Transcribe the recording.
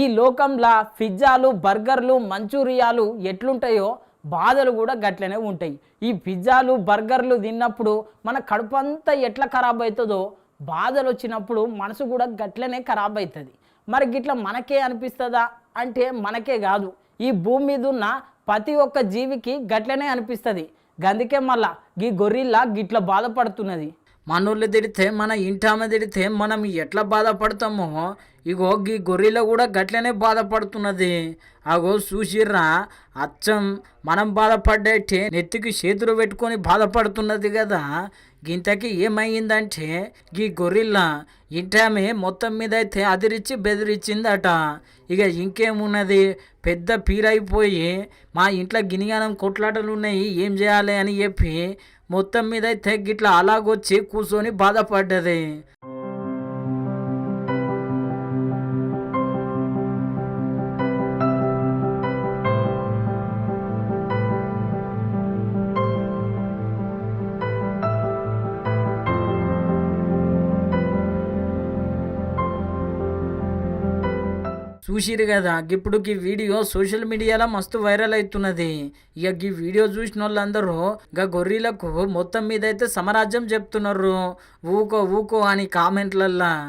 ఈ లోకంలో పిజ్జాలు బర్గర్లు మంచూరియాలు ఎట్లుంటాయో బాధలు కూడా గట్లనే ఉంటాయి. ఈ పిజ్జాలు బర్గర్లు తిన్నప్పుడు మన కడుపు అంతా ఎట్లా ఖరాబ్ అవుతుందో బాధలు వచ్చినప్పుడు మనసు కూడా గట్లనే ఖరాబ్ అవుతుంది. మరి గిట్ల మనకే అనిపిస్తుందా అంటే మనకే కాదు, ఈ భూమి మీద ఉన్న ప్రతి ఒక్క జీవికి గట్లనే అనిపిస్తుంది. గందుకే మళ్ళా గీ గొర్రెల్లా గిట్ల బాధపడుతున్నది. మనోళ్ళు తిడితే మన ఇంటామె తిడితే మనం ఎట్లా బాధపడతామో ఇగో గీ గొర్రెల కూడా గట్లనే బాధపడుతున్నది. అగో చూసిర్రా, అచ్చం మనం బాధపడ్డట్టే నెత్తికి చేతులు పెట్టుకొని బాధపడుతున్నది కదా. గింతకి ఏమైందంటే గీ గొర్రెల ఇంటామె మొత్తం మీద అయితే అదిరిచ్చి బెదిరించిందట. ఇక ఇంకేమున్నది, పెద్ద పీరైపోయి మా ఇంట్లో గినిగానం కొట్లాటలు ఉన్నాయి ఏం చేయాలి అని చెప్పి మొత్తం మీద అయితే గిట్లా అలాగొచ్చి కూర్చొని బాధపడ్డది. చూసిరు కదా, ఇప్పుడు ఈ వీడియో సోషల్ మీడియాలో మస్తు వైరల్ అవుతున్నది. ఇక ఈ వీడియో చూసిన వాళ్ళందరూ గా గొర్రెలకు మొత్తం మీద అయితే సమరాజ్యం చెప్తున్నారు, ఊకో ఊకో అని కామెంట్లల్లా.